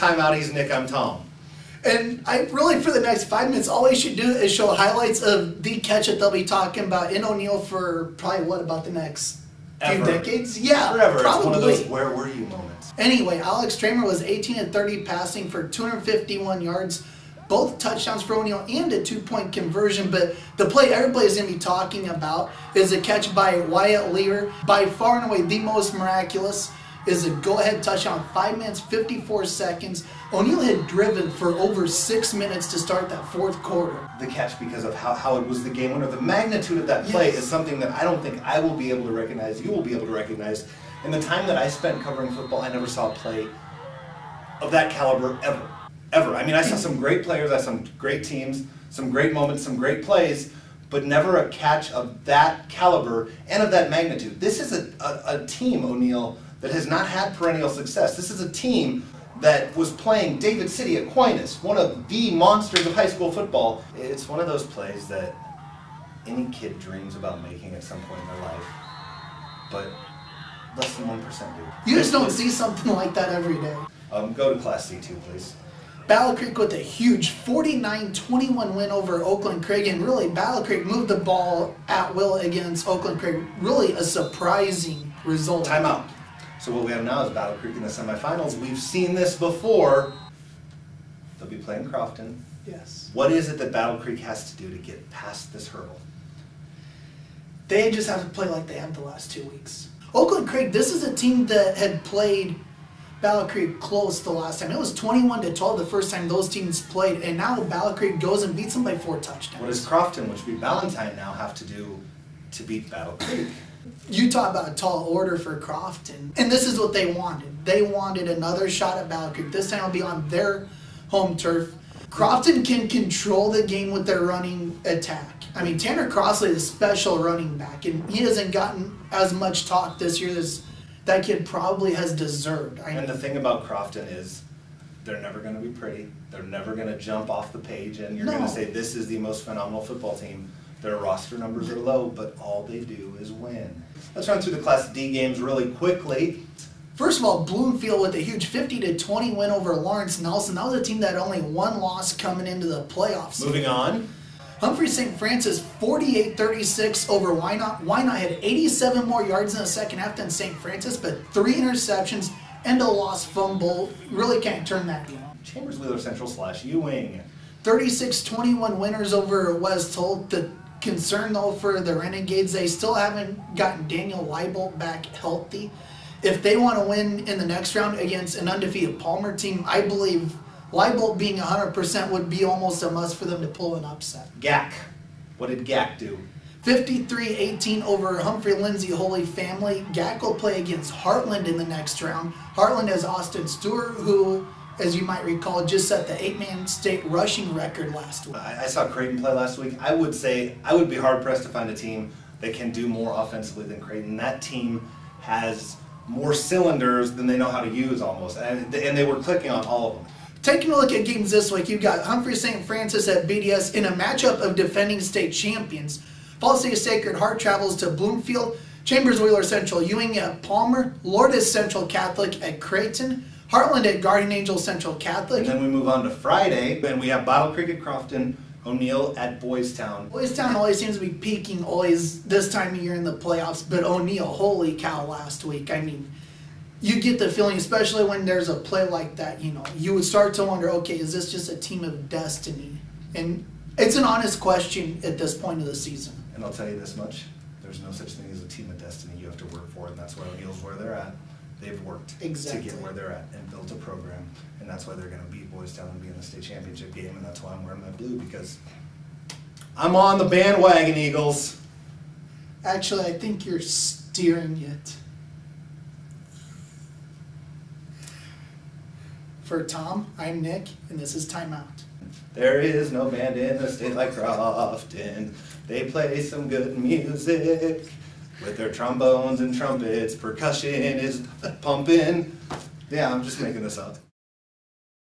timeout. He's Nick, I'm Tom. And I really, for the next 5 minutes, all we should do is show highlights of the catch that they'll be talking about in O'Neill for probably, what, about the next few decades? Yeah, forever. Probably. It's one of those where were you moments. Anyway, Alex Tramer was 18 of 30 passing for 251 yards, both touchdowns for O'Neill and a 2-point conversion. But the play everybody's going to be talking about is a catch by Wyatt Lear. By far and away the most miraculous is a go-ahead touchdown, 5 minutes, 54 seconds. O'Neill had driven for over 6 minutes to start that fourth quarter. The catch, because of how it was the game winner, the magnitude of that play is something that I don't think I will be able to recognize, you will be able to recognize. In the time that I spent covering football, I never saw a play of that caliber ever. Ever. I mean, I saw some great players, I saw some great teams, some great moments, some great plays, but never a catch of that caliber and of that magnitude. This is a team, O'Neill, that has not had perennial success. This is a team that was playing David City Aquinas, one of the monsters of high school football. It's one of those plays that any kid dreams about making at some point in their life, but less than 1% do. You just don't see something like that every day. Go to Class C2, please. Battle Creek with a huge 49-21 win over Oakland-Craig, and really Battle Creek moved the ball at will against Oakland-Craig. Really a surprising result. Timeout. So what we have now is Battle Creek in the semifinals. We've seen this before. They'll be playing Crofton. Yes. What is it that Battle Creek has to do to get past this hurdle? They just have to play like they have the last 2 weeks. Oakland-Craig, this is a team that had played Battle Creek close the last time. It was 21-12 the first time those teams played, and now Battle Creek goes and beats them by 4 touchdowns. What does Crofton, which would be Valentine now, have to do to beat Battle Creek? You talk about a tall order for Crofton, and this is what they wanted. They wanted another shot at Battle Creek. This time it'll be on their home turf. Crofton can control the game with their running attack. I mean, Tanner Crossley is a special running back, and he hasn't gotten as much talk this year as that kid probably has deserved. And the thing about Crofton is they're never going to be pretty. They're never going to jump off the page and you're going to say this is the most phenomenal football team. Their roster numbers are low, but all they do is win. Let's run through the Class D games really quickly. First of all, Bloomfield with a huge 50-20 win over Lawrence Nelson. That was a team that had only 1 loss coming into the playoffs. Moving on. Humphrey St. Francis 48-36 over Wynot. Wynot had 87 more yards in the second half than St. Francis, but 3 interceptions and a lost fumble. Really can't turn that game. Chambers Wheeler Central / Ewing. 36-21 winners over West Holt. The concern though for the Renegades, they still haven't gotten Daniel Leibold back healthy. If they want to win in the next round against an undefeated Palmer team, I believe Leibold being 100% would be almost a must for them to pull an upset. GAC. What did GAC do? 53-18 over Humphrey Lindsay Holy Family. GAC will play against Heartland in the next round. Heartland has Austin Stewart, who, as you might recall, just set the 8-man state rushing record last week. I saw Creighton play last week. I would say I would be hard-pressed to find a team that can do more offensively than Creighton. That team has more cylinders than they know how to use almost, and they were clicking on all of them. Taking a look at games this week, you've got Humphrey St. Francis at BDS in a matchup of defending state champions. Fall City Sacred Heart travels to Bloomfield, Chambers Wheeler Central Ewing at Palmer, Lourdes Central Catholic at Creighton, Heartland at Guardian Angel Central Catholic. And then we move on to Friday, and we have Battle Creek at Crofton, O'Neill at Boys Town. Boys Town always seems to be peaking always this time of year in the playoffs, but O'Neill, holy cow, last week. I mean, you get the feeling, especially when there's a play like that, you know, you would start to wonder, okay, is this just a team of destiny? And it's an honest question at this point of the season. And I'll tell you this much, there's no such thing as a team of destiny. You have to work for it, and that's why O'Neill's where they're at. They've worked to get where they're at and built a program, and that's why they're going to beat Boys Town and be in the state championship game, and that's why I'm wearing my blue, because I'm on the bandwagon, Eagles. Actually, I think you're steering it. For Tom, I'm Nick, and this is Timeout. There is no band in the state like Crofton. They play some good music with their trombones and trumpets. Percussion is pumping. Yeah, I'm just making this up.